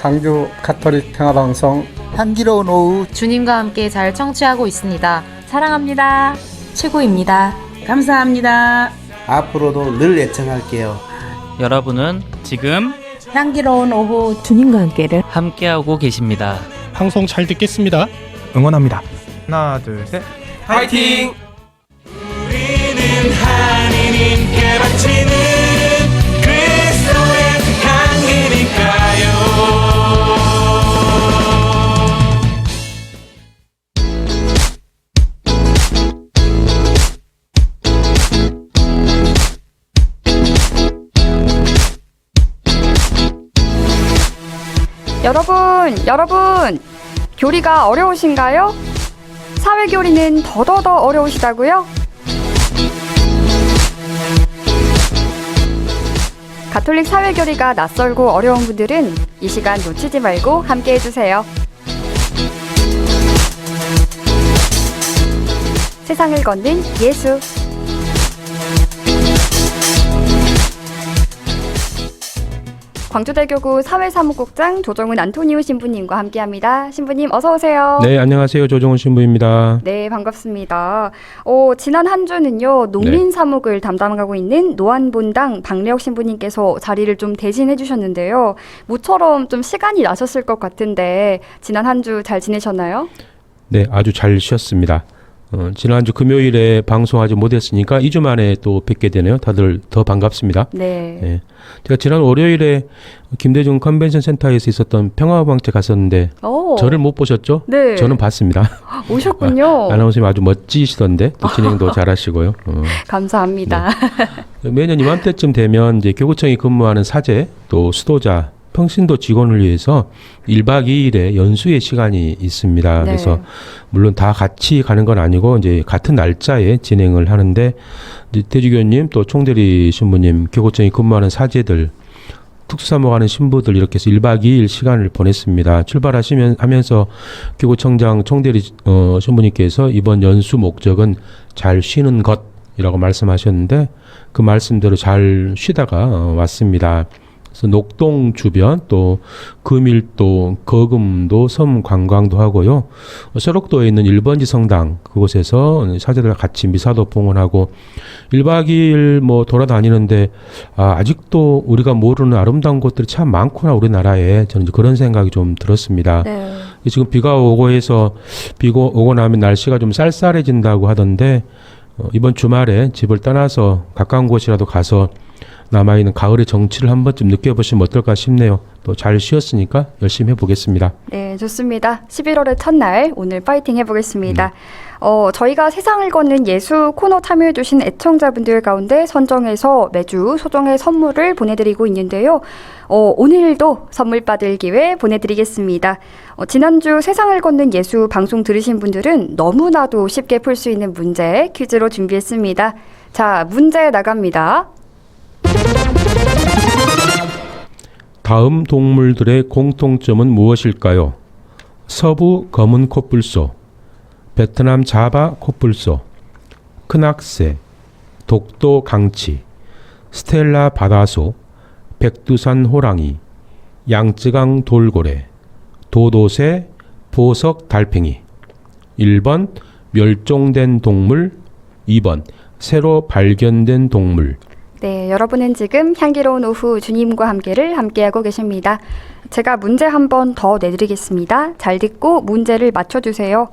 강주 가톨릭 평화방송 향기로운 오후 주님과 함께 잘 청취하고 있습니다. 사랑합니다. 최고입니다. 감사합니다. 앞으로도 늘 애청할게요. 여러분은 지금 향기로운 오후 주님과 함께를 함께하고 계십니다. 방송 잘 듣겠습니다. 응원합니다. 하나, 둘, 셋. 파이팅! 우리는 하느님께 바치는 그리스도의 향기니까요. 여러분, 교리가 어려우신가요? 사회교리는 더더더 어려우시다고요? 가톨릭 사회교리가 낯설고 어려운 분들은 이 시간 놓치지 말고 함께 해주세요. 세상을 걷는 예수. 광주대교구 사회사무국장 조정훈 안토니오 신부님과 함께합니다. 신부님 어서 오세요. 네, 안녕하세요. 조정훈 신부입니다. 네, 반갑습니다. 지난 한 주는요, 농민사목을 담당하고 있는 노안본당 박래옥 신부님께서 자리를 좀 대신해 주셨는데요. 모처럼 좀 시간이 나셨을 것 같은데 지난 한 주 잘 지내셨나요? 네, 아주 잘 쉬었습니다. 지난주 금요일에 방송하지 못했으니까 2주 만에 또 뵙게 되네요. 다들 더 반갑습니다. 네. 네. 제가 지난 월요일에 김대중 컨벤션 센터에서 있었던 평화방책 갔었는데 저를 못 보셨죠? 네. 저는 봤습니다. 오셨군요. 아나운서님 아주 멋지시던데 또 진행도 잘하시고요. 감사합니다. 네. 매년 이맘때쯤 되면 이제 교구청이 근무하는 사제 또 수도자 평신도 직원을 위해서 1박 2일의 연수의 시간이 있습니다. 네. 그래서 물론 다 같이 가는 건 아니고 이제 같은 날짜에 진행을 하는데 이제 대주교님 또 총대리 신부님 교구청이 근무하는 사제들 특수사목하는 신부들 이렇게 해서 1박 2일 시간을 보냈습니다. 출발하면서 교구청장 총대리 신부님께서 이번 연수 목적은 잘 쉬는 것이라고 말씀하셨는데 그 말씀대로 잘 쉬다가 왔습니다. 그래서 녹동 주변 또 금일도, 거금도 섬 관광도 하고요. 서록도에 있는 1번지 성당 그곳에서 사제들과 같이 미사도 봉헌하고 1박 2일 뭐 돌아다니는데 아직도 우리가 모르는 아름다운 곳들이 참 많구나 우리나라에 저는 그런 생각이 좀 들었습니다. 네. 지금 비가 오고 해서 오고 나면 날씨가 좀 쌀쌀해진다고 하던데 이번 주말에 집을 떠나서 가까운 곳이라도 가서 남아있는 가을의 정취를 한 번쯤 느껴보시면 어떨까 싶네요. 또 잘 쉬었으니까 열심히 해보겠습니다. 네, 좋습니다. 11월의 첫날 오늘 파이팅 해보겠습니다. 저희가 세상을 걷는 예수 코너 참여해주신 애청자분들 가운데 선정해서 매주 소정의 선물을 보내드리고 있는데요. 오늘도 선물 받을 기회 보내드리겠습니다. 지난주 세상을 걷는 예수 방송 들으신 분들은 너무나도 쉽게 풀 수 있는 문제 퀴즈로 준비했습니다. 자, 문제 나갑니다. 다음 동물들의 공통점은 무엇일까요? 서부 검은 코뿔소, 베트남 자바 코뿔소, 큰악새, 독도 강치, 스텔라 바다소, 백두산 호랑이, 양쯔강 돌고래, 도도새, 보석 달팽이. 1번 멸종된 동물, 2번 새로 발견된 동물. 네, 여러분은 지금 향기로운 오후 주님과 함께를 함께하고 계십니다. 제가 문제 한 번 더 내드리겠습니다. 잘 듣고 문제를 맞춰주세요.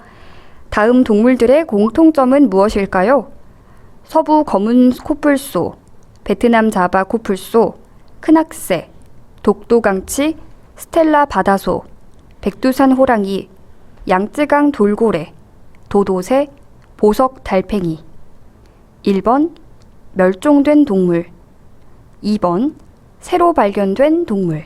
다음 동물들의 공통점은 무엇일까요? 서부 검은 코뿔소, 베트남 자바 코뿔소, 큰악새, 독도강치, 스텔라 바다소, 백두산 호랑이, 양쯔강 돌고래, 도도새, 보석 달팽이. 1번 멸종된 동물, 2번 새로 발견된 동물.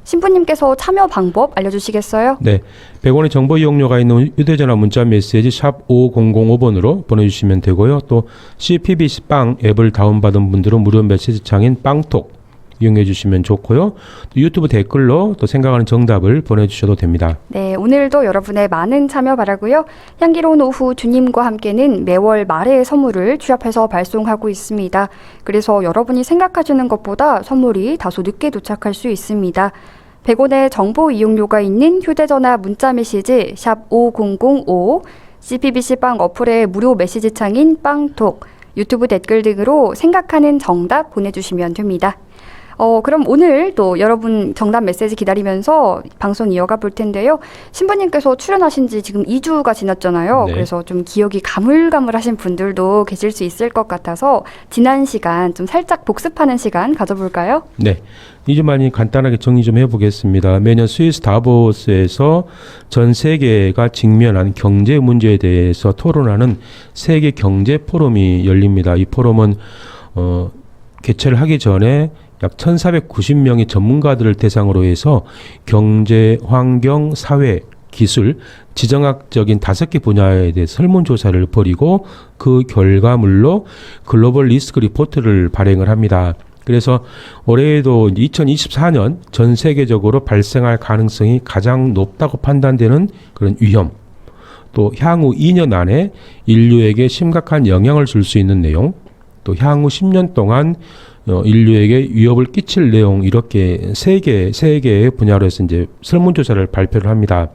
신부님께서 참여 방법 알려주시겠어요? 네, 100원의 정보 이용료가 있는 휴대전화 문자 메시지 샵 5005번으로 보내주시면 되고요. 또 CPBC 빵 앱을 다운받은 분들은 무료 메시지 창인 빵톡 이용해 주시면 좋고요. 또 유튜브 댓글로 또 생각하는 정답을 보내주셔도 됩니다. 네, 오늘도 여러분의 많은 참여 바라고요. 향기로운 오후 주님과 함께는 매월 말에 선물을 취합해서 발송하고 있습니다. 그래서 여러분이 생각하시는 것보다 선물이 다소 늦게 도착할 수 있습니다. 100원의 정보 이용료가 있는 휴대전화 문자메시지 샵 5005, CPBC빵 어플의 무료 메시지 창인 빵톡, 유튜브 댓글 등으로 생각하는 정답 보내주시면 됩니다. 그럼 오늘 또 여러분 정답 메시지 기다리면서 방송 이어가 볼 텐데요. 신부님께서 출연하신 지 지금 2주가 지났잖아요. 네. 그래서 좀 기억이 가물가물하신 분들도 계실 수 있을 것 같아서 지난 시간 좀 살짝 복습하는 시간 가져볼까요? 네. 2주 만에 간단하게 정리 좀 해보겠습니다. 매년 스위스 다보스에서 전 세계가 직면한 경제 문제에 대해서 토론하는 세계 경제 포럼이 열립니다. 이 포럼은 개최를 하기 전에 약 1,490명의 전문가들을 대상으로 해서 경제, 환경, 사회, 기술, 지정학적인 5개 분야에 대해 설문조사를 벌이고 그 결과물로 글로벌 리스크 리포트를 발행을 합니다. 그래서 올해에도 2024년 전 세계적으로 발생할 가능성이 가장 높다고 판단되는 그런 위험, 또 향후 2년 안에 인류에게 심각한 영향을 줄 수 있는 내용, 또 향후 10년 동안 인류에게 위협을 끼칠 내용, 이렇게 세 개의 분야로 해서 이제 설문조사를 발표를 합니다.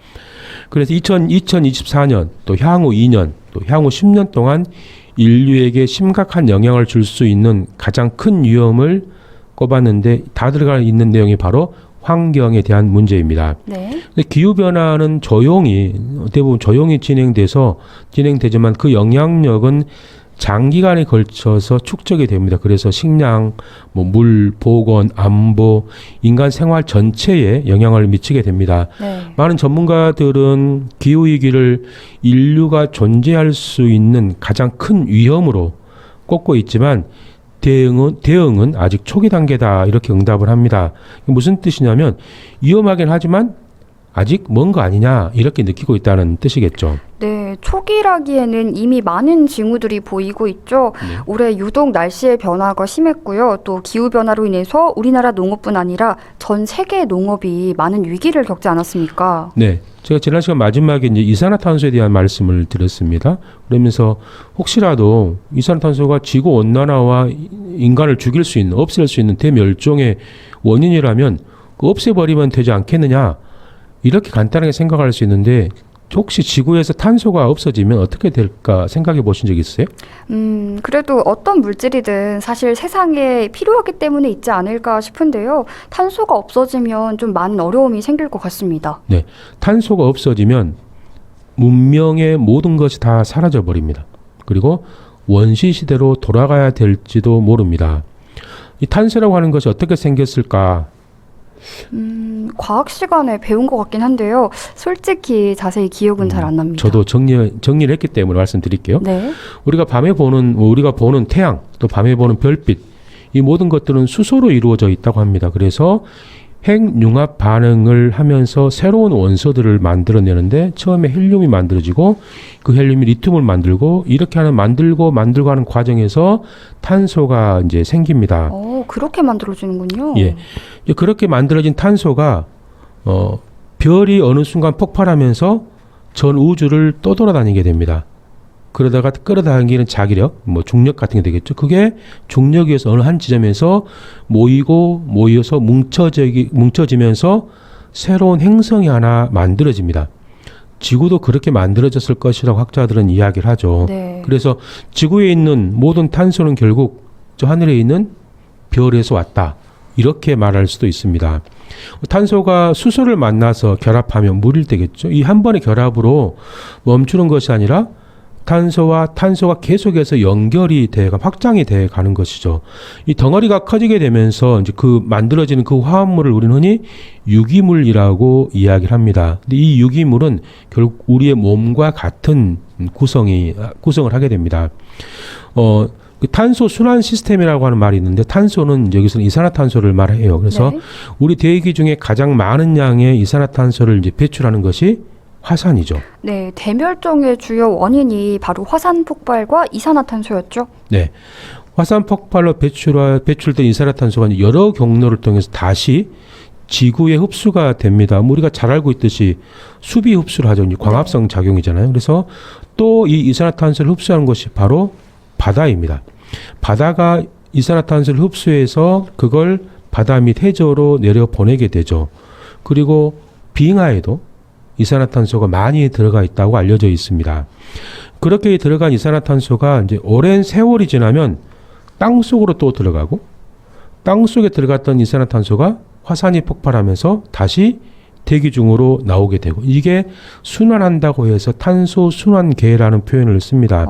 그래서 2024년, 또 향후 2년, 또 향후 10년 동안 인류에게 심각한 영향을 줄 수 있는 가장 큰 위험을 꼽았는데 다 들어가 있는 내용이 바로 환경에 대한 문제입니다. 네. 근데 기후변화는 대부분 조용히 진행되지만 그 영향력은 장기간에 걸쳐서 축적이 됩니다. 그래서 식량, 물, 보건, 안보, 인간 생활 전체에 영향을 미치게 됩니다. 네. 많은 전문가들은 기후위기를 인류가 존재할 수 있는 가장 큰 위험으로 꼽고 있지만 대응은 아직 초기 단계다, 이렇게 응답을 합니다. 무슨 뜻이냐면 위험하긴 하지만 아직 먼 거 아니냐, 이렇게 느끼고 있다는 뜻이겠죠. 네, 초기라기에는 이미 많은 징후들이 보이고 있죠. 네. 올해 유독 날씨의 변화가 심했고요. 또 기후변화로 인해서 우리나라 농업뿐 아니라 전 세계 농업이 많은 위기를 겪지 않았습니까? 네. 제가 지난 시간 마지막에 이제 이산화탄소에 대한 말씀을 드렸습니다. 그러면서 혹시라도 이산화탄소가 지구 온난화와 인간을 죽일 수 있는, 없앨 수 있는 대멸종의 원인이라면 없애버리면 되지 않겠느냐, 이렇게 간단하게 생각할 수 있는데 혹시 지구에서 탄소가 없어지면 어떻게 될까 생각해 보신 적 있어요? 그래도 어떤 물질이든 사실 세상에 필요하기 때문에 있지 않을까 싶은데요. 탄소가 없어지면 좀 많은 어려움이 생길 것 같습니다. 네. 탄소가 없어지면 문명의 모든 것이 다 사라져 버립니다. 그리고 원시 시대로 돌아가야 될지도 모릅니다. 이 탄소라고 하는 것이 어떻게 생겼을까? 과학 시간에 배운 것 같긴 한데요. 솔직히 자세히 기억은 잘 안 납니다. 저도 정리를 했기 때문에 말씀드릴게요. 네. 우리가 보는 태양, 또 밤에 보는 별빛, 이 모든 것들은 수소로 이루어져 있다고 합니다. 그래서 핵융합 반응을 하면서 새로운 원소들을 만들어내는데 처음에 헬륨이 만들어지고 그 헬륨이 리튬을 만들고 이렇게 만들고 하는 과정에서 탄소가 이제 생깁니다. 그렇게 만들어지는군요. 예. 그렇게 만들어진 탄소가 별이 어느 순간 폭발하면서 전 우주를 떠돌아다니게 됩니다. 그러다가 끌어당기는 자기력, 중력 같은 게 되겠죠. 그게 중력에서 어느 한 지점에서 모여서 뭉쳐지면서 새로운 행성이 하나 만들어집니다. 지구도 그렇게 만들어졌을 것이라고 학자들은 이야기를 하죠. 네. 그래서 지구에 있는 모든 탄소는 결국 저 하늘에 있는 별에서 왔다, 이렇게 말할 수도 있습니다. 탄소가 수소를 만나서 결합하면 물이 되겠죠. 이 한 번의 결합으로 멈추는 것이 아니라 탄소가 계속해서 연결이 확장이 돼 가는 것이죠. 이 덩어리가 커지게 되면서 이제 만들어지는 그 화합물을 우리는 흔히 유기물이라고 이야기를 합니다. 근데 이 유기물은 결국 우리의 몸과 같은 구성을 하게 됩니다. 그 탄소 순환 시스템이라고 하는 말이 있는데, 탄소는 여기서는 이산화탄소를 말해요. 그래서 네. 우리 대기 중에 가장 많은 양의 이산화탄소를 이제 배출하는 것이 화산이죠. 네, 대멸종의 주요 원인이 바로 화산 폭발과 이산화탄소였죠. 네, 화산 폭발로 배출된 이산화탄소가 여러 경로를 통해서 다시 지구에 흡수가 됩니다. 우리가 잘 알고 있듯이 수비 흡수를 하죠. 광합성 작용이잖아요. 그래서 또 이 이산화탄소를 흡수하는 것이 바로 바다입니다. 바다가 이산화탄소를 흡수해서 그걸 바다 밑 해저로 내려 보내게 되죠. 그리고 빙하에도 이산화탄소가 많이 들어가 있다고 알려져 있습니다. 그렇게 들어간 이산화탄소가 이제 오랜 세월이 지나면 땅 속으로 또 들어가고 땅 속에 들어갔던 이산화탄소가 화산이 폭발하면서 다시 대기 중으로 나오게 되고 이게 순환한다고 해서 탄소 순환계라는 표현을 씁니다.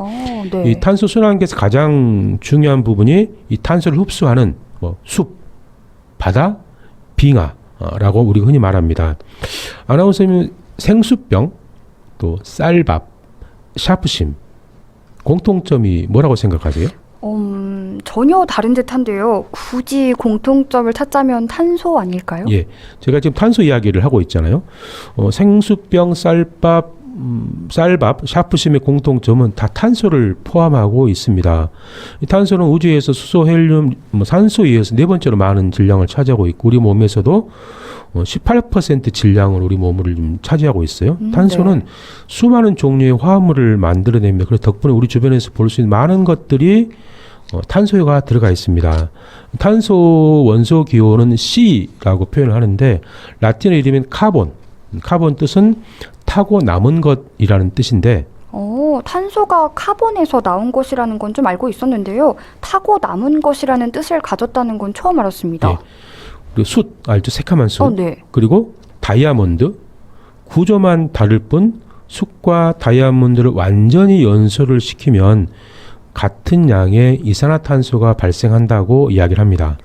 네. 이 탄소 순환계에서 가장 중요한 부분이 이 탄소를 흡수하는 숲, 바다, 빙하라고 우리가 흔히 말합니다. 아나운서님 생수병, 또 쌀밥, 샤프심 공통점이 뭐라고 생각하세요? 전혀 다른 듯한데요. 굳이 공통점을 찾자면 탄소 아닐까요? 예, 제가 지금 탄소 이야기를 하고 있잖아요. 생수병, 쌀밥, 샤프심의 공통점은 다 탄소를 포함하고 있습니다. 이 탄소는 우주에서 수소, 헬륨, 산소에 의해서 네 번째로 많은 질량을 차지하고 있고 우리 몸에서도 18% 질량을 우리 몸을 좀 차지하고 있어요. 탄소는 네. 수많은 종류의 화합물을 만들어냅니다. 그래서 덕분에 우리 주변에서 볼 수 있는 많은 것들이 탄소가 들어가 있습니다. 탄소 원소 기호는 C라고 표현을 하는데 라틴어 이름인 카본. 카본 뜻은 타고 남은 것이라는 뜻인데 탄소가 카본에서 나온 것이라는 건 좀 알고 있었는데요. 타고 남은 것이라는 뜻을 가졌다는 건 처음 알았습니다. 예. 그리고 숯 알죠? 새카만 숯. 네. 그리고 다이아몬드. 구조만 다를 뿐 숯과 다이아몬드를 완전히 연소를 시키면 같은 양의 이산화탄소가 발생한다고 이야기를 합니다.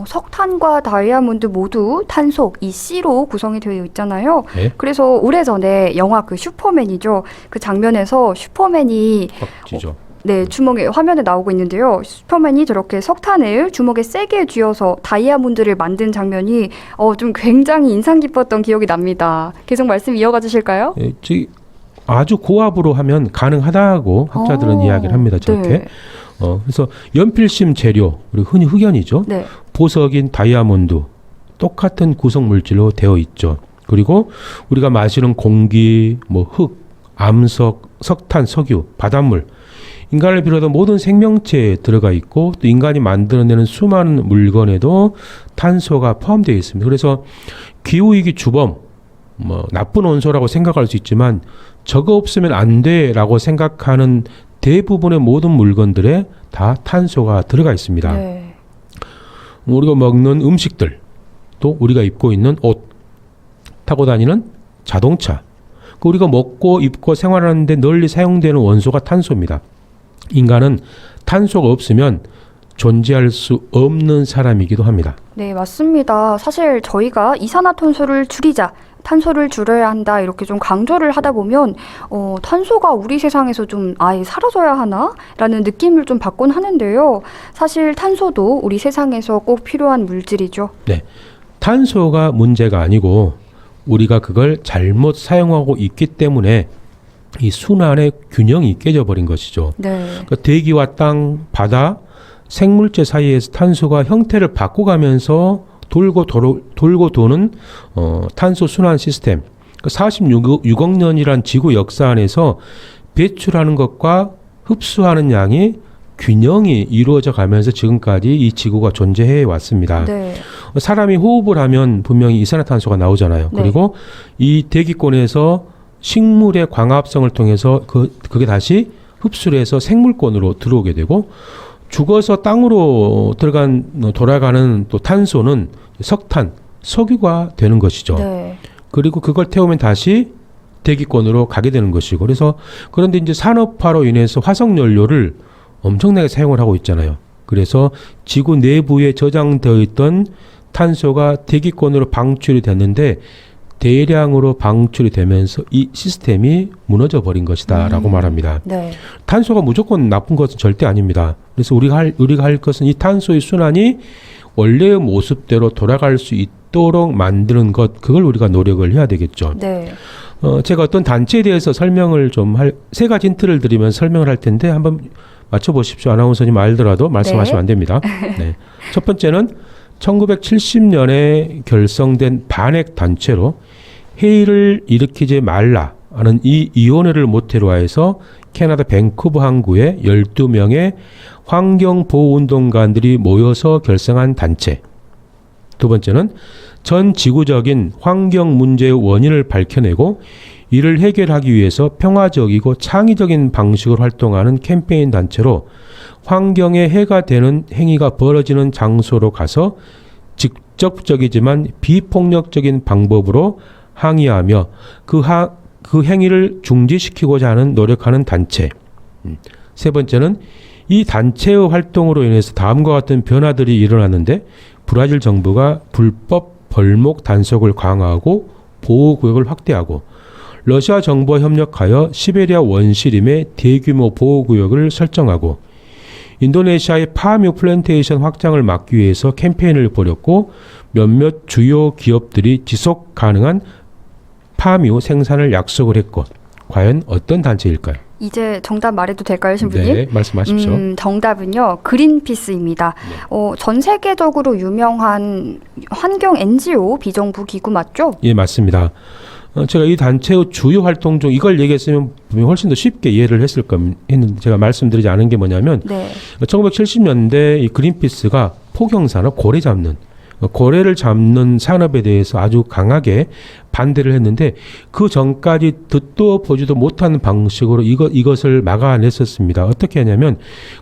석탄과 다이아몬드 모두 탄소, 이 C로 구성이 되어 있잖아요. 네. 그래서 오래전에 영화 그 슈퍼맨이죠. 그 장면에서 슈퍼맨이 쥐죠. 네, 주먹에 화면에 나오고 있는데요. 슈퍼맨이 저렇게 석탄을 주먹에 세게 쥐어서 다이아몬드를 만든 장면이 좀 굉장히 인상 깊었던 기억이 납니다. 계속 말씀 이어가 주실까요? 예, 아주 고압으로 하면 가능하다고 학자들은 이야기를 합니다. 저렇게. 네. 그래서 연필심 재료, 그리고 흔히 흑연이죠. 네. 보석인 다이아몬드, 똑같은 구성 물질로 되어 있죠. 그리고 우리가 마시는 공기, 흙, 암석, 석탄, 석유, 바닷물, 인간을 비롯한 모든 생명체에 들어가 있고 또 인간이 만들어내는 수많은 물건에도 탄소가 포함되어 있습니다. 그래서 기후위기 주범, 나쁜 원소라고 생각할 수 있지만 저거 없으면 안 돼라고 생각하는 대부분의 모든 물건들에 다 탄소가 들어가 있습니다. 네. 우리가 먹는 음식들, 또 우리가 입고 있는 옷, 타고 다니는 자동차, 우리가 먹고 입고 생활하는데 널리 사용되는 원소가 탄소입니다. 인간은 탄소가 없으면 존재할 수 없는 사람이기도 합니다. 네, 맞습니다. 사실 저희가 이산화탄소를 줄이자, 탄소를 줄여야 한다 이렇게 좀 강조를 하다 보면 탄소가 우리 세상에서 좀 아예 사라져야 하나? 라는 느낌을 좀 받곤 하는데요. 사실 탄소도 우리 세상에서 꼭 필요한 물질이죠. 네, 탄소가 문제가 아니고 우리가 그걸 잘못 사용하고 있기 때문에 이 순환의 균형이 깨져버린 것이죠. 네. 그러니까 대기와 땅, 바다, 생물체 사이에서 탄소가 형태를 바꿔가면서 돌고 도는 탄소 순환 시스템. 그러니까 46억 년이란 지구 역사 안에서 배출하는 것과 흡수하는 양이 균형이 이루어져 가면서 지금까지 이 지구가 존재해 왔습니다. 네. 사람이 호흡을 하면 분명히 이산화탄소가 나오잖아요. 네. 그리고 이 대기권에서 식물의 광합성을 통해서 그게 다시 흡수를 해서 생물권으로 들어오게 되고 죽어서 땅으로 돌아가는 또 탄소는 석탄, 석유가 되는 것이죠. 네. 그리고 그걸 태우면 다시 대기권으로 가게 되는 것이고 그런데 이제 산업화로 인해서 화석 연료를 엄청나게 사용을 하고 있잖아요. 그래서 지구 내부에 저장되어 있던 탄소가 대기권으로 방출이 됐는데 대량으로 방출이 되면서 이 시스템이 무너져 버린 것이다 라고 말합니다. 네. 탄소가 무조건 나쁜 것은 절대 아닙니다. 그래서 우리가 할 것은 이 탄소의 순환이 원래의 모습대로 돌아갈 수 있도록 만드는 것, 그걸 우리가 노력을 해야 되겠죠. 네. 제가 어떤 단체에 대해서 설명을 좀 세 가지 힌트를 드리면 설명을 할 텐데 한번 맞춰보십시오. 아나운서님 알더라도 말씀하시면 안 됩니다. 네. 첫 번째는 1970년에 결성된 반핵 단체로 해일을 일으키지 말라는 이 위원회를 모태로 해서 캐나다 밴쿠버 항구에 12명의 환경보호운동가들이 모여서 결성한 단체. 두 번째는 전 지구적인 환경 문제의 원인을 밝혀내고 이를 해결하기 위해서 평화적이고 창의적인 방식으로 활동하는 캠페인 단체로 환경에 해가 되는 행위가 벌어지는 장소로 가서 직접적이지만 비폭력적인 방법으로 항의하며 그 행위를 중지시키고자 하는 노력하는 단체. 세 번째는 이 단체의 활동으로 인해서 다음과 같은 변화들이 일어났는데 브라질 정부가 불법 벌목 단속을 강화하고 보호구역을 확대하고 러시아 정부와 협력하여 시베리아 원시림의 대규모 보호구역을 설정하고 인도네시아의 파뮤 플랜테이션 확장을 막기 위해서 캠페인을 벌였고 몇몇 주요 기업들이 지속 가능한 파뮤 생산을 약속을 했고 과연 어떤 단체일까요? 이제 정답 말해도 될까요, 신부님? 네, 말씀하십시오. 정답은요, 그린피스입니다. 네. 전 세계적으로 유명한 환경 NGO 비정부 기구 맞죠? 예, 맞습니다. 제가 이 단체의 주요 활동 중 이걸 얘기했으면 훨씬 더 쉽게 이해를 했을 했는데 제가 말씀드리지 않은 게 뭐냐면 네. 1970년대 이 그린피스가 포경산업, 고래를 잡는 산업에 대해서 아주 강하게 반대를 했는데 그 전까지 듣도 보지도 못하는 방식으로 이것을 막아냈었습니다. 어떻게 하냐면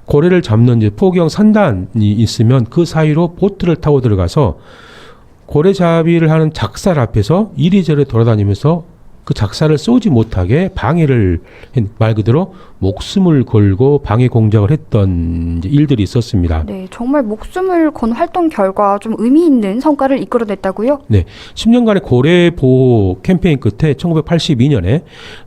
고래를 잡는 이제 포경 선단이 있으면 그 사이로 보트를 타고 들어가서 고래잡이를 하는 작살 앞에서 이리저리 돌아다니면서 그 작살을 쏘지 못하게 방해를 말 그대로 목숨을 걸고 방해 공작을 했던 이제 일들이 있었습니다. 네, 정말 목숨을 건 활동 결과 좀 의미 있는 성과를 이끌어냈다고요? 네, 10년간의 고래 보호 캠페인 끝에 1982년에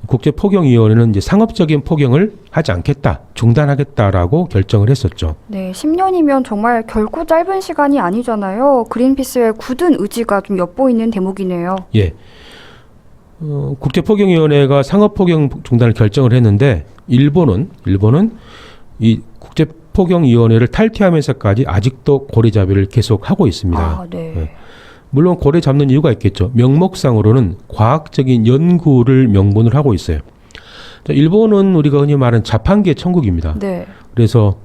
국제포경위원회는 이제 상업적인 포경을 하지 않겠다, 중단하겠다라고 결정을 했었죠. 네, 10년이면 정말 결코 짧은 시간이 아니잖아요. 그린피스의 굳은 의지가 좀 엿보이는 대목이네요. 예. 국제포경위원회가 상업포경 중단을 결정을 했는데 일본은 이 국제포경위원회를 탈퇴하면서까지 아직도 고래잡이를 계속하고 있습니다. 아, 네. 네. 물론 고래 잡는 이유가 있겠죠. 명목상으로는 과학적인 연구를 명분을 하고 있어요. 일본은 우리가 흔히 말하는 자판기의 천국입니다. 네. 그래서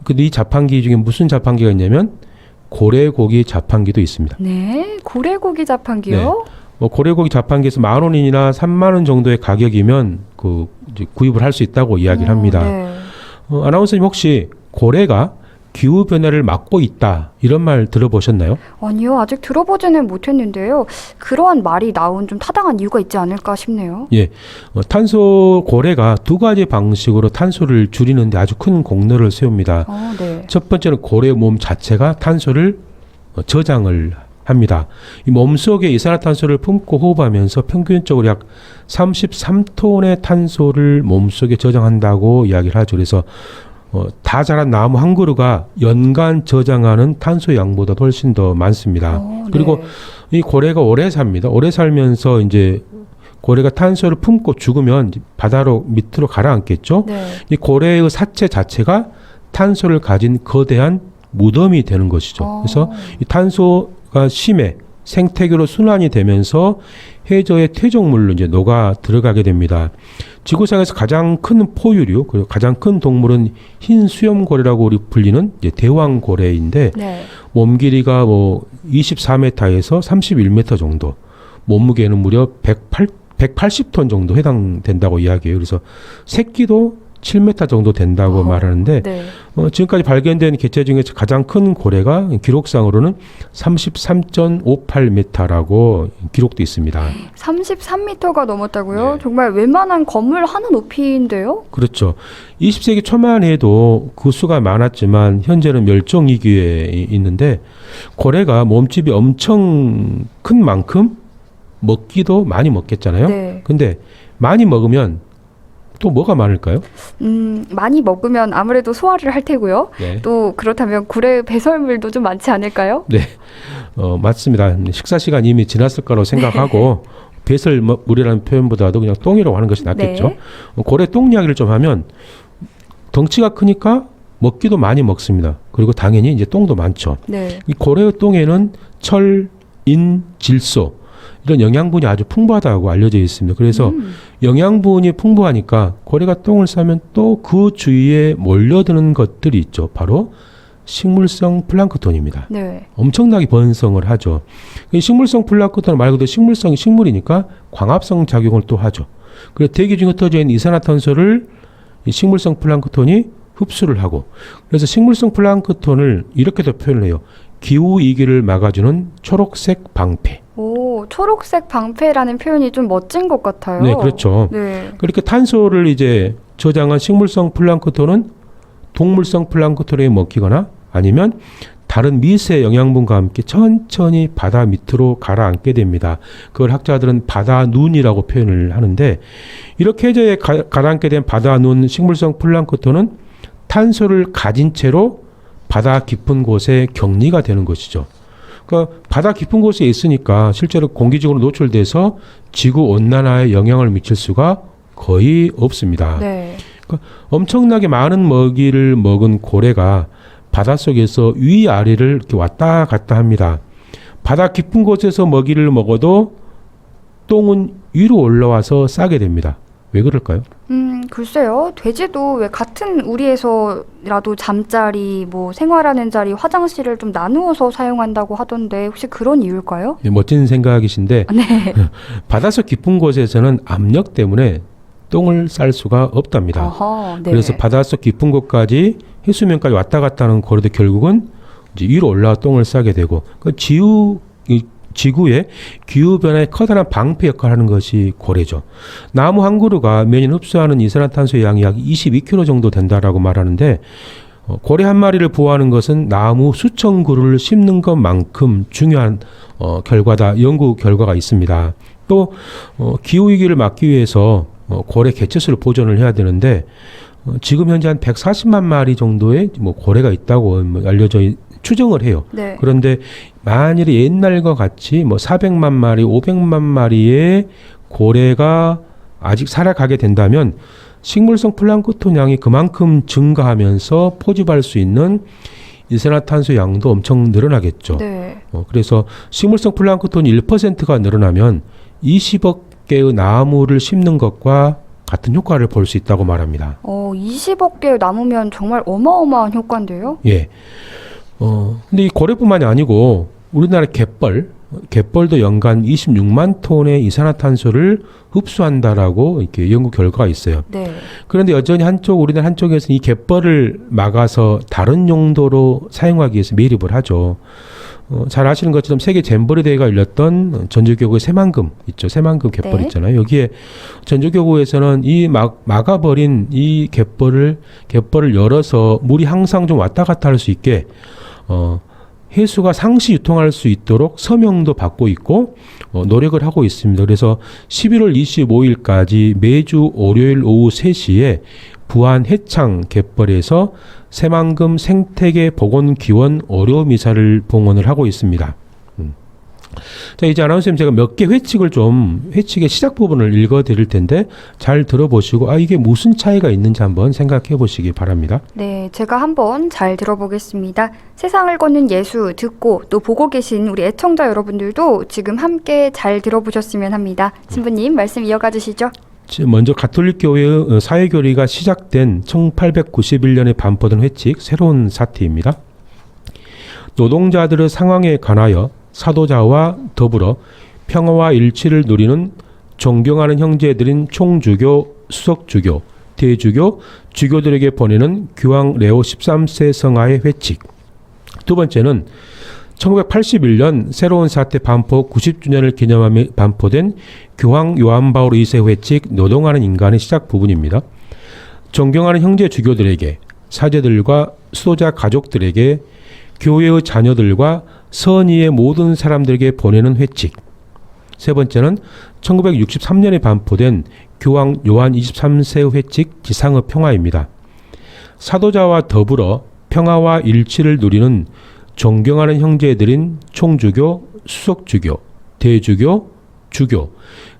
이 자판기 중에 무슨 자판기가 있냐면 고래고기 자판기도 있습니다. 네, 고래고기 자판기요? 네. 고래고기 자판기에서 10,000원이나 30,000원 정도의 가격이면 이제 구입을 할 수 있다고 이야기를 합니다. 네. 아나운서님 혹시 고래가 기후 변화를 막고 있다 이런 말 들어보셨나요? 아니요, 아직 들어보지는 못했는데요. 그러한 말이 나온 좀 타당한 이유가 있지 않을까 싶네요. 예, 고래가 두 가지 방식으로 탄소를 줄이는데 아주 큰 공로를 세웁니다. 네. 첫 번째는 고래 몸 자체가 탄소를 저장을 합니다. 이 몸속에 이산화탄소를 품고 호흡하면서 평균적으로 약 33톤의 탄소를 몸속에 저장한다고 이야기를 하죠. 그래서 다 자란 나무 한 그루가 연간 저장하는 탄소 양보다 훨씬 더 많습니다. 네. 그리고 이 고래가 오래 삽니다. 오래 살면서 이제 고래가 탄소를 품고 죽으면 바다로 밑으로 가라앉겠죠. 네. 이 고래의 사체 자체가 탄소를 가진 거대한 무덤이 되는 것이죠. 그래서 이 탄소가 심해 생태계로 순환이 되면서 해저의 퇴적물로 이제 녹아 들어가게 됩니다. 지구상에서 가장 큰 포유류 그리고 가장 큰 동물은 흰 수염고래라고 우리 불리는 이제 대왕고래인데 네. 몸 길이가 24m에서 31m 정도, 몸무게는 무려 180톤 정도 해당된다고 이야기해요. 그래서 새끼도 7m 정도 된다고 말하는데 네. 지금까지 발견된 개체 중에서 가장 큰 고래가 기록상으로는 33.58m라고 기록돼 있습니다. 33m가 넘었다고요? 네. 정말 웬만한 건물 하나 높이인데요? 그렇죠. 20세기 초만 해도 그 수가 많았지만 현재는 멸종 위기에 있는데 고래가 몸집이 엄청 큰 만큼 먹기도 많이 먹겠잖아요. 네. 근데 많이 먹으면 또 뭐가 많을까요? 많이 먹으면 아무래도 소화를 할 테고요. 네. 또 그렇다면 고래 배설물도 좀 많지 않을까요? 네, 맞습니다. 식사 시간이 이미 지났을 거라고 생각하고 배설물이라는 표현보다도 그냥 똥이라고 하는 것이 낫겠죠. 네. 고래 똥 이야기를 좀 하면 덩치가 크니까 먹기도 많이 먹습니다. 그리고 당연히 이제 똥도 많죠. 네. 이 고래의 똥에는 철, 인, 질소 이런 영양분이 아주 풍부하다고 알려져 있습니다. 그래서 영양분이 풍부하니까 고래가 똥을 싸면 또 그 주위에 몰려드는 것들이 있죠. 바로 식물성 플랑크톤입니다. 네. 엄청나게 번성을 하죠. 이 식물성 플랑크톤 말 그대로 식물성이 식물이니까 광합성 작용을 또 하죠. 그래서 대기 중에 흩어져 있는 이산화탄소를 이 식물성 플랑크톤이 흡수를 하고, 그래서 식물성 플랑크톤을 이렇게도 표현을 해요. 기후위기를 막아주는 초록색 방패. 오, 초록색 방패라는 표현이 좀 멋진 것 같아요. 네, 그렇죠. 네. 그렇게 탄소를 이제 저장한 식물성 플랑크톤은 동물성 플랑크톤에 먹히거나 아니면 다른 미세 영양분과 함께 천천히 바다 밑으로 가라앉게 됩니다. 그걸 학자들은 바다 눈이라고 표현을 하는데, 이렇게 해저에 가라앉게 된 바다 눈 식물성 플랑크톤은 탄소를 가진 채로 바다 깊은 곳에 격리가 되는 것이죠. 그러니까 바다 깊은 곳에 있으니까 실제로 공기적으로 노출돼서 지구 온난화에 영향을 미칠 수가 거의 없습니다. 네. 그러니까 엄청나게 많은 먹이를 먹은 고래가 바닷속에서 위아래를 이렇게 왔다 갔다 합니다. 바다 깊은 곳에서 먹이를 먹어도 똥은 위로 올라와서 싸게 됩니다. 왜 그럴까요? 글쎄요. 돼지도 왜 같은 우리에서라도 잠자리, 뭐 생활하는 자리, 화장실을 좀 나누어서 사용한다고 하던데 혹시 그런 이유일까요? 네, 멋진 생각이신데 네. 바닷속 깊은 곳에서는 압력 때문에 똥을 쌀 수가 없답니다. 어허, 네. 그래서 바닷속 깊은 곳까지 해수면까지 왔다 갔다 하는 고래도 결국은 이제 위로 올라와 똥을 싸게 되고, 그 지구의 기후변화에 커다란 방패 역할을 하는 것이 고래죠. 나무 한 그루가 매년 흡수하는 이산화탄소의 양이 약 22kg 정도 된다라고 말하는데, 고래 한 마리를 보호하는 것은 나무 수천 그루를 심는 것만큼 중요한 결과다. 연구 결과가 있습니다. 또 기후위기를 막기 위해서 고래 개체수를 보존을 해야 되는데, 지금 현재 한 140만 마리 정도의 뭐 고래가 있다고 알려져 추정을 해요. 네. 그런데 만일에 옛날과 같이 뭐 400만 마리, 500만 마리의 고래가 아직 살아가게 된다면 식물성 플랑크톤 양이 그만큼 증가하면서 포집할 수 있는 이산화탄소 양도 엄청 늘어나겠죠. 네. 그래서 식물성 플랑크톤이 1%가 늘어나면 20억 개의 나무를 심는 것과 같은 효과를 볼 수 있다고 말합니다. 20억 개 남으면 정말 어마어마한 효과인데요? 예. 근데 이 고래뿐만이 아니고 우리나라 갯벌도 연간 26만 톤의 이산화탄소를 흡수한다라고 이렇게 연구 결과가 있어요. 네. 그런데 여전히 우리나라 한쪽에서는 이 갯벌을 막아서 다른 용도로 사용하기 위해서 매립을 하죠. 잘 아시는 것처럼 세계 잼버리 대회가 열렸던 전주교구의 새만금 있죠. 새만금 갯벌 네. 있잖아요. 여기에 전주교구에서는 이 막아버린 이 갯벌을 열어서 물이 항상 좀 왔다 갔다 할 수 있게 해수가 상시 유통할 수 있도록 서명도 받고 있고 노력을 하고 있습니다. 그래서 11월 25일까지 매주 월요일 오후 3시에 부안 해창 갯벌에서 새만금 생태계 복원 기원 어려움 미사를 봉헌을 하고 있습니다. 자, 이제 아나운서님 제가 몇 개 회칙의 시작 부분을 읽어드릴 텐데 잘 들어보시고 이게 무슨 차이가 있는지 한번 생각해 보시기 바랍니다. 네, 제가 한번 잘 들어보겠습니다. 세상을 걷는 예수 듣고 또 보고 계신 우리 애청자 여러분들도 지금 함께 잘 들어보셨으면 합니다. 신부님 말씀 이어가 주시죠. 먼저 가톨릭 교회의 사회교리가 시작된 1891년에 반포된 회칙 새로운 사태입니다. 노동자들의 상황에 관하여 사도자와 더불어 평화와 일치를 누리는 존경하는 형제들인 총주교, 수석주교, 대주교, 주교들에게 보내는 교황 레오 13세 성하의 회칙. 두 번째는 1981년 새로운 사태 반포 90주년을 기념하며 반포된 교황 요한 바울 2세 회칙 노동하는 인간의 시작 부분입니다. 존경하는 형제 주교들에게, 사제들과 수도자 가족들에게, 교회의 자녀들과 선의의 모든 사람들에게 보내는 회칙. 세 번째는 1963년에 반포된 교황 요한 23세 회칙 지상의 평화입니다. 사도자와 더불어 평화와 일치를 누리는 존경하는 형제들인 총주교, 수석주교, 대주교, 주교,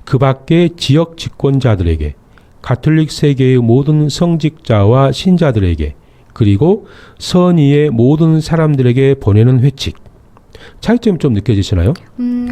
그 밖의 지역 집권자들에게, 가톨릭 세계의 모든 성직자와 신자들에게, 그리고 선의의 모든 사람들에게 보내는 회칙. 차이점이 좀 느껴지시나요?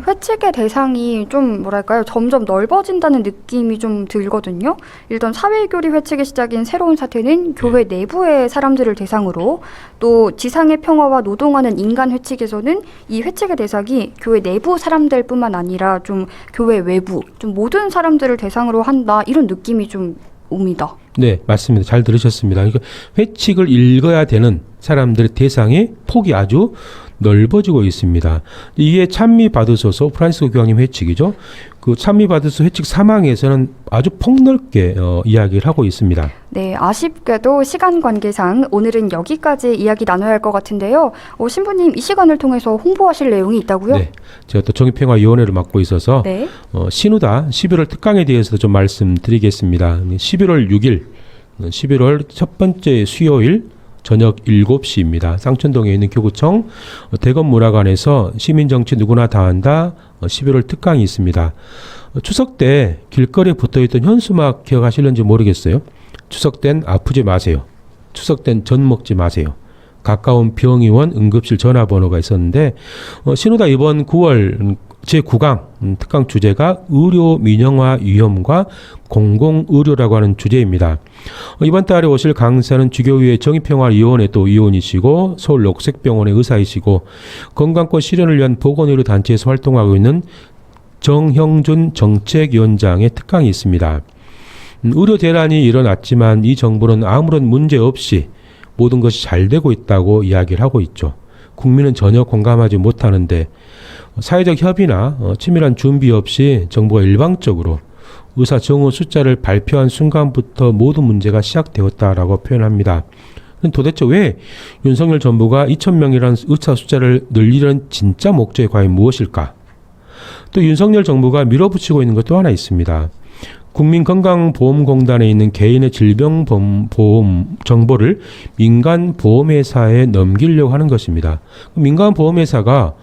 회칙의 대상이 좀 뭐랄까요? 점점 넓어진다는 느낌이 좀 들거든요. 일단 사회교리 회칙의 시작인 새로운 사태는 교회 내부의 사람들을 대상으로, 또 지상의 평화와 노동하는 인간 회칙에서는 이 회칙의 대상이 교회 내부 사람들뿐만 아니라 좀 교회 외부, 좀 모든 사람들을 대상으로 한다, 이런 느낌이 좀 옵니다. 네, 맞습니다. 잘 들으셨습니다. 그러니까 회칙을 읽어야 되는 사람들의 대상의 폭이 아주 넓어지고 있습니다. 이게 찬미 받으소서 프란시스 교황님 회칙이죠. 그 찬미 받으소서 회칙 3항에서는 아주 폭넓게 이야기를 하고 있습니다. 네, 아쉽게도 시간 관계상 오늘은 여기까지 이야기 나눠야 할 것 같은데요. 신부님, 이 시간을 통해서 홍보하실 내용이 있다고요? 네, 제가 또 정의평화위원회를 맡고 있어서 네. 신우다 11월 특강에 대해서도 좀 말씀드리겠습니다. 11월 6일, 11월 첫 번째 수요일 저녁 7시입니다. 쌍천동에 있는 교구청 대검문화관에서 시민정치 누구나 다 한다 11월 특강이 있습니다. 추석 때 길거리에 붙어있던 현수막 기억하실는지 모르겠어요. 추석 땐 아프지 마세요. 추석 땐 전 먹지 마세요. 가까운 병의원 응급실 전화번호가 있었는데 신우다 이번 9월 제9강 특강 주제가 의료 민영화 위험과 공공의료라고 하는 주제입니다. 이번 달에 오실 강사는 주교위의 정의평화위원회 또 위원이시고 서울 녹색병원의 의사이시고 건강권 실현을 위한 보건의료 단체에서 활동하고 있는 정형준 정책위원장의 특강이 있습니다. 의료 대란이 일어났지만 이 정부는 아무런 문제 없이 모든 것이 잘 되고 있다고 이야기를 하고 있죠. 국민은 전혀 공감하지 못하는데 사회적 협의나 치밀한 준비 없이 정부가 일방적으로 의사 정원 숫자를 발표한 순간부터 모든 문제가 시작되었다라고 표현합니다. 도대체 왜 윤석열 정부가 2,000명이라는 의사 숫자를 늘리려는 진짜 목적이 과연 무엇일까? 또 윤석열 정부가 밀어붙이고 있는 것도 하나 있습니다. 국민건강보험공단에 있는 개인의 질병보험 정보를 민간보험회사에 넘기려고 하는 것입니다. 민간보험회사가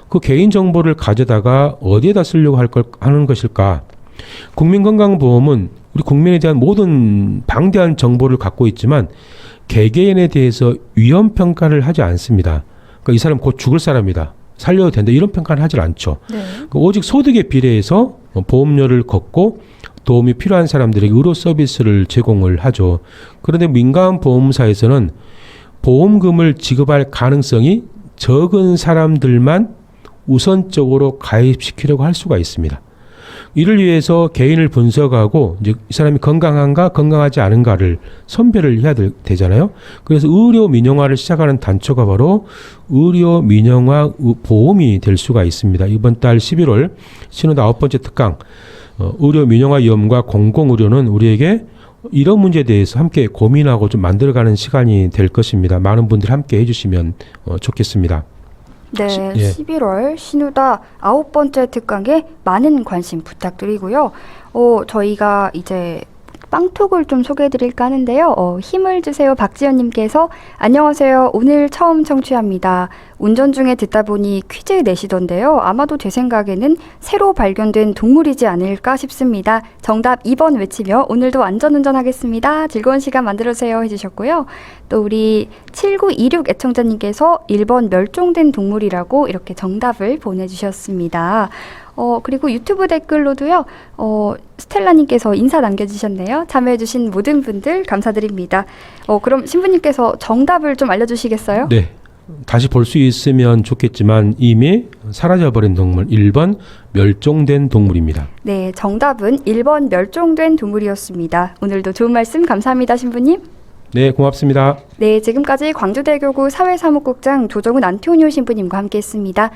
그 개인 정보를 가져다가 어디에다 쓰려고 하는 것일까? 국민건강보험은 우리 국민에 대한 모든 방대한 정보를 갖고 있지만 개개인에 대해서 위험평가를 하지 않습니다. 그러니까 이 사람 곧 죽을 사람이다, 살려도 된다, 이런 평가는 하질 않죠. 네. 오직 소득에 비례해서 보험료를 걷고 도움이 필요한 사람들에게 의료 서비스를 제공을 하죠. 그런데 민간보험사에서는 보험금을 지급할 가능성이 적은 사람들만 우선적으로 가입시키려고 할 수가 있습니다. 이를 위해서 개인을 분석하고 이제 이 사람이 건강한가 건강하지 않은가를 선별을 해야 되잖아요. 그래서 의료 민영화를 시작하는 단초가 바로 의료 민영화 보험이 될 수가 있습니다. 이번 달 11월 신우다 9번째 특강 의료 민영화 위험과 공공의료는 우리에게 이런 문제에 대해서 함께 고민하고 좀 만들어가는 시간이 될 것입니다. 많은 분들 함께 해주시면 좋겠습니다. 네, 11월 신우다 9번째 특강에 많은 관심 부탁드리고요. 저희가 이제 빵톡을 좀 소개해드릴까 하는데요. 힘을 주세요 박지연님께서 안녕하세요. 오늘 처음 청취합니다. 운전 중에 듣다 보니 퀴즈 내시던데요. 아마도 제 생각에는 새로 발견된 동물이지 않을까 싶습니다. 정답 2번 외치며 오늘도 안전운전하겠습니다. 즐거운 시간 만들어주세요 해주셨고요. 또 우리 7926 애청자님께서 1번 멸종된 동물이라고 이렇게 정답을 보내주셨습니다. 그리고 유튜브 댓글로도요, 스텔라님께서 인사 남겨주셨네요. 참여해주신 모든 분들 감사드립니다. 그럼 신부님께서 정답을 좀 알려주시겠어요? 네. 다시 볼 수 있으면 좋겠지만 이미 사라져버린 동물 1번 멸종된 동물입니다. 네, 정답은 1번 멸종된 동물이었습니다. 오늘도 좋은 말씀 감사합니다, 신부님. 네, 고맙습니다. 네, 지금까지 광주대교구 사회사무국장 조정훈 안토니오 신부님과 함께했습니다.